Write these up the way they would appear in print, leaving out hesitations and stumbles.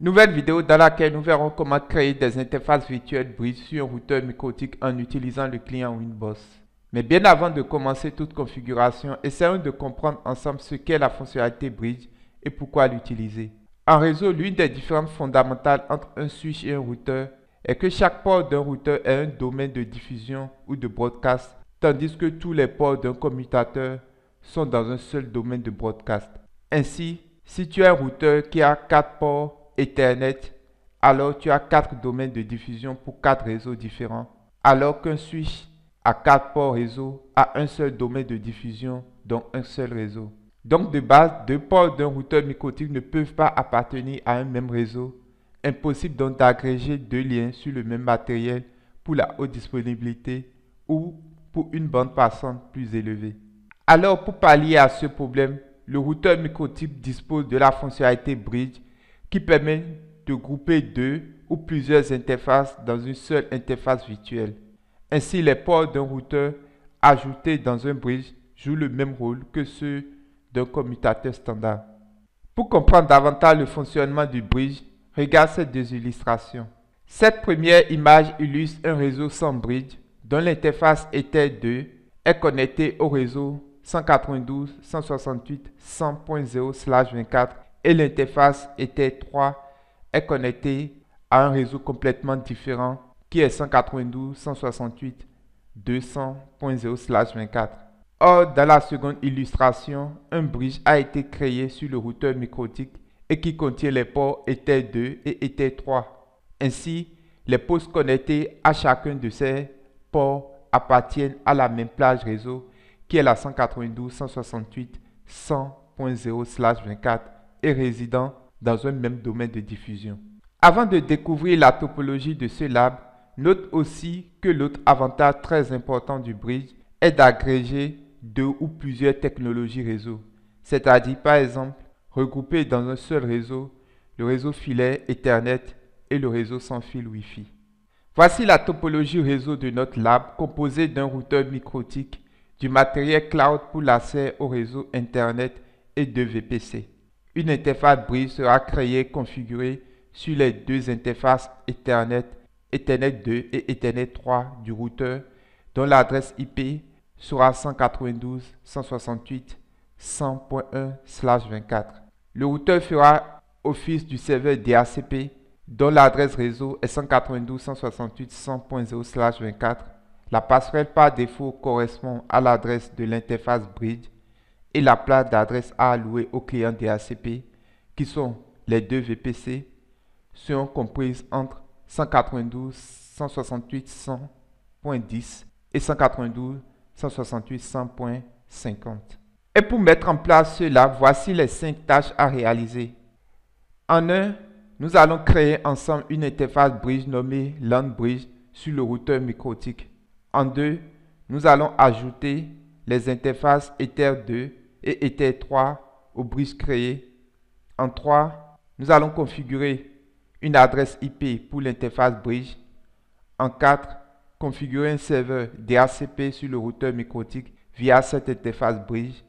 Nouvelle vidéo dans laquelle nous verrons comment créer des interfaces virtuelles Bridge sur un routeur microtique en utilisant le client Winboss. Mais bien avant de commencer toute configuration, essayons de comprendre ensemble ce qu'est la fonctionnalité Bridge et pourquoi l'utiliser. En réseau, l'une des différences fondamentales entre un switch et un routeur est que chaque port d'un routeur est un domaine de diffusion ou de broadcast, tandis que tous les ports d'un commutateur sont dans un seul domaine de broadcast. Ainsi, si tu as un routeur qui a 4 ports Ethernet, alors tu as 4 domaines de diffusion pour 4 réseaux différents, alors qu'un switch à 4 ports réseau a un seul domaine de diffusion, donc un seul réseau. Donc de base, deux ports d'un routeur microtique ne peuvent pas appartenir à un même réseau. Impossible donc d'agréger deux liens sur le même matériel pour la haute disponibilité ou pour une bande passante plus élevée. Alors pour pallier à ce problème, le routeur microtique dispose de la fonctionnalité Bridge qui permet de grouper deux ou plusieurs interfaces dans une seule interface virtuelle. Ainsi, les ports d'un routeur ajouté dans un bridge jouent le même rôle que ceux d'un commutateur standard. Pour comprendre davantage le fonctionnement du bridge, regarde ces deux illustrations. Cette première image illustre un réseau sans bridge dont l'interface Ether 2 est connectée au réseau 192.168.100.0/24 et l'interface Ether 3 est connectée à un réseau complètement différent qui est 192.168.200.0/24. Or, dans la seconde illustration, un bridge a été créé sur le routeur microtique et qui contient les ports Ether 2 et Ether 3. Ainsi, les postes connectés à chacun de ces ports appartiennent à la même plage réseau qui est la 192.168.100.0/24 et résidant dans un même domaine de diffusion. Avant de découvrir la topologie de ce lab, note aussi que l'autre avantage très important du bridge est d'agréger deux ou plusieurs technologies réseau, c'est-à-dire par exemple regrouper dans un seul réseau le réseau filaire Ethernet et le réseau sans fil Wi-Fi. Voici la topologie réseau de notre lab composée d'un routeur microtique, du matériel cloud pour l'accès au réseau Internet et deux VPC. Une interface Bridge sera créée et configurée sur les deux interfaces Ethernet, Ethernet 2 et Ethernet 3 du routeur dont l'adresse IP sera 192.168.100.1/24. Le routeur fera office du serveur DHCP dont l'adresse réseau est 192.168.100.0/24. La passerelle par défaut correspond à l'adresse de l'interface Bridge et la place d'adresse à allouer aux clients DHCP, qui sont les deux VPC, seront comprises entre 192.168.100.10 et 192.168.100.50. Et pour mettre en place cela, voici les 5 tâches à réaliser. En 1, nous allons créer ensemble une interface Bridge nommée LAN Bridge sur le routeur microtique. En 2, nous allons ajouter les interfaces Ether 2 et Ether 3 au bridge créé. En 3, nous allons configurer une adresse IP pour l'interface bridge. En 4, configurer un serveur DHCP sur le routeur microtique via cette interface bridge.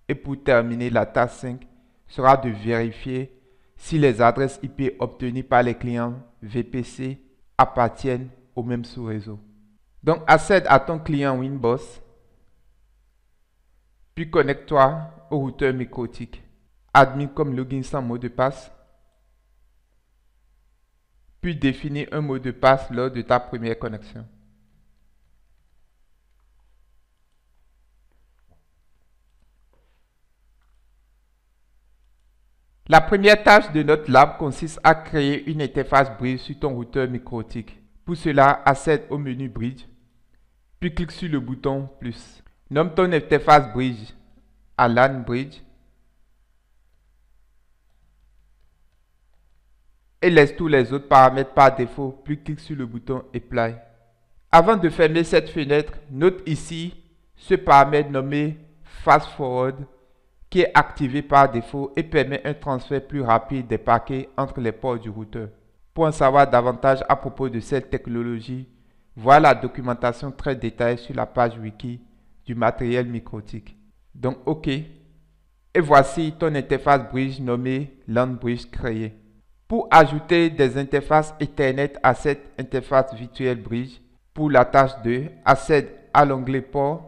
Et pour terminer, la tâche 5 sera de vérifier si les adresses IP obtenues par les clients VPC appartiennent au même sous-réseau. Donc, accède à ton client Winboss, puis connecte-toi au routeur microtique. Admin comme login sans mot de passe, puis définis un mot de passe lors de ta première connexion. La première tâche de notre lab consiste à créer une interface Bridge sur ton routeur microtique. Pour cela, accède au menu Bridge, puis clique sur le bouton plus. Nomme ton interface Bridge à LAN Bridge et laisse tous les autres paramètres par défaut, puis clique sur le bouton Apply. Avant de fermer cette fenêtre, note ici ce paramètre nommé Fast Forward qui est activé par défaut et permet un transfert plus rapide des paquets entre les ports du routeur. Pour en savoir davantage à propos de cette technologie, vois la documentation très détaillée sur la page wiki du matériel microtique. Donc OK. Et voici ton interface Bridge nommée LAN Bridge créée. Pour ajouter des interfaces Ethernet à cette interface virtuelle bridge, pour la tâche 2, accède à l'onglet Port,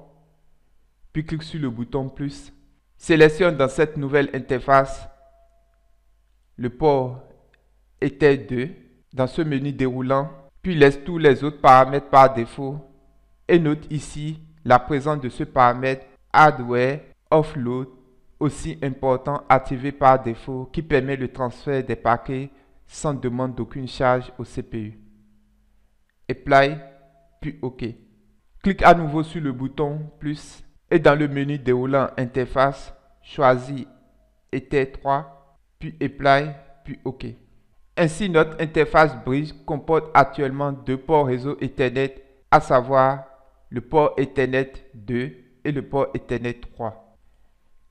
puis clique sur le bouton plus. Sélectionne dans cette nouvelle interface le port Ether 2 dans ce menu déroulant, puis laisse tous les autres paramètres par défaut et note ici la présence de ce paramètre Hardware Offload, aussi important, activé par défaut, qui permet le transfert des paquets sans demande d'aucune charge au CPU. Apply, puis OK. Clique à nouveau sur le bouton plus et dans le menu déroulant interface, choisis Ether 3, puis Apply, puis OK. Ainsi, notre interface bridge comporte actuellement deux ports réseau Ethernet, à savoir le port Ethernet 2 et le port Ethernet 3.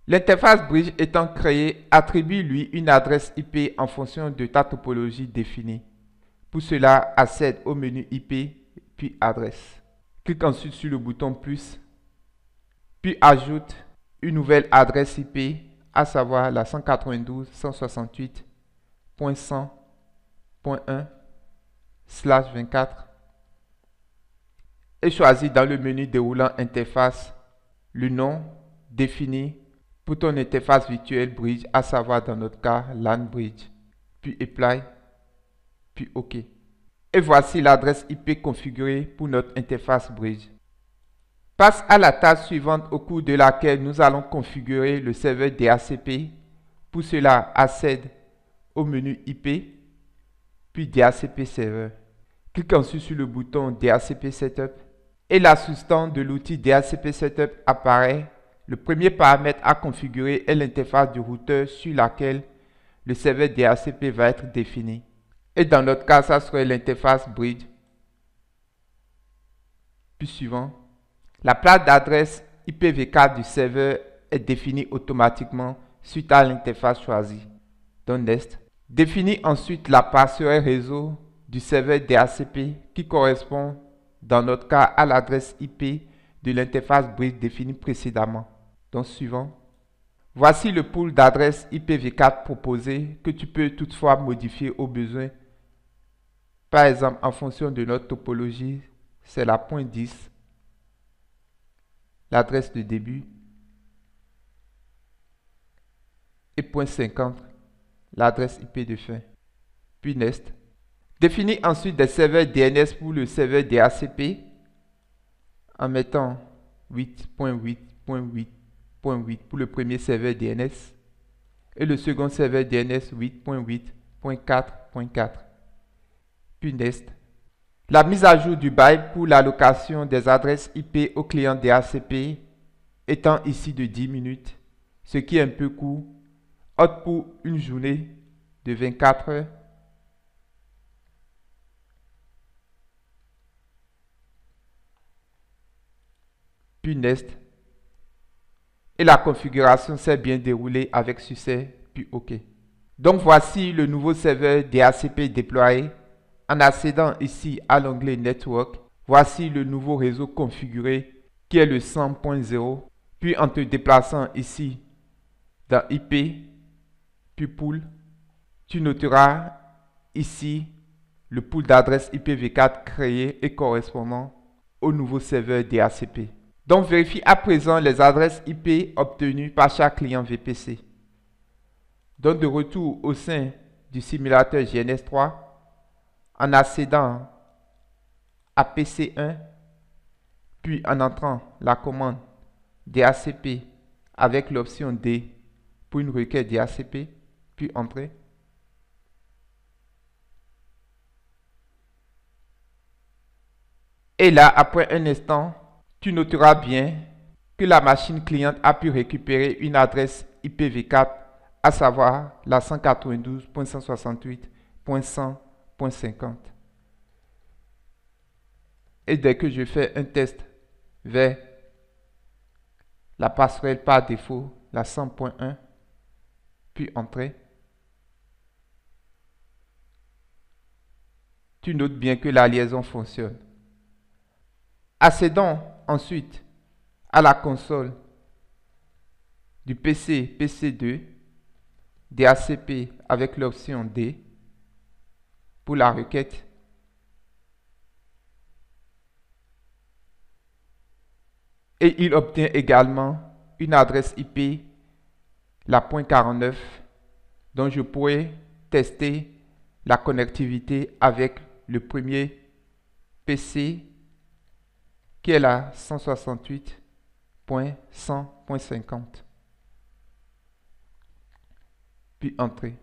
L'interface bridge étant créée, attribue-lui une adresse IP en fonction de ta topologie définie. Pour cela, accède au menu IP, puis adresse. Clique ensuite sur le bouton plus, puis ajoute une nouvelle adresse IP, à savoir la 192.168.1/24 et choisis dans le menu déroulant interface le nom défini pour ton interface virtuelle bridge, à savoir dans notre cas LAN bridge, puis Apply, puis OK. Et voici l'adresse IP configurée pour notre interface bridge. Passe à la tâche suivante au cours de laquelle nous allons configurer le serveur DHCP. Pour cela, accède au menu IP, puis DHCP Server. Clique ensuite sur le bouton DHCP Setup et l'assistant de l'outil DHCP Setup apparaît. Le premier paramètre à configurer est l'interface du routeur sur laquelle le serveur DHCP va être défini. Et dans notre cas, ça serait l'interface bridge. Puis suivant. La place d'adresse IPv4 du serveur est définie automatiquement suite à l'interface choisie. Donc Next. Définis ensuite la passerelle réseau du serveur DHCP qui correspond dans notre cas à l'adresse IP de l'interface bridge définie précédemment. Donc suivant. Voici le pool d'adresses IPv4 proposé que tu peux toutefois modifier au besoin. Par exemple, en fonction de notre topologie, c'est la .10, l'adresse de début, et .50, l'adresse IP de fin. Puis Next. Définis ensuite des serveurs DNS pour le serveur DHCP en mettant 8.8.8.8 pour le premier serveur DNS et le second serveur DNS 8.8.4.4. Puis Next. La mise à jour du bail pour l'allocation des adresses IP au client DHCP étant ici de 10 minutes, ce qui est un peu court, opte pour une journée de 24 heures. Puis Next. Et la configuration s'est bien déroulée avec succès, puis OK. Donc voici le nouveau serveur DHCP déployé. En accédant ici à l'onglet Network, voici le nouveau réseau configuré qui est le 100.0. Puis en te déplaçant ici dans IP, puis Pool, tu noteras ici le pool d'adresses IPv4 créé et correspondant au nouveau serveur DHCP. Donc vérifie à présent les adresses IP obtenues par chaque client VPC. Donc de retour au sein du simulateur GNS3, en accédant à PC1, puis en entrant la commande DHCP avec l'option D pour une requête DHCP, puis Entrée. Et là, après un instant, tu noteras bien que la machine cliente a pu récupérer une adresse IPv4, à savoir la 192.168.100.50. Et dès que je fais un test vers la passerelle par défaut, la 100.1, puis Entrée, tu notes bien que la liaison fonctionne. Accédons ensuite à la console du PC PC2 DHCP avec l'option D pour la requête. Et il obtient également une adresse IP, la .49, dont je pourrais tester la connectivité avec le premier PC qui est la 168.100.50. Puis entrer.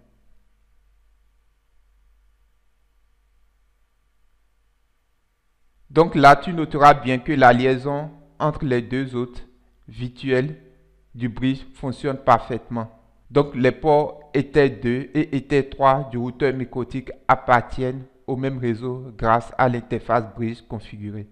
Donc là, tu noteras bien que la liaison entre les deux autres virtuels du bridge fonctionne parfaitement. Donc les ports Ether 2 et Ether 3 du routeur mycotique appartiennent au même réseau grâce à l'interface bridge configurée.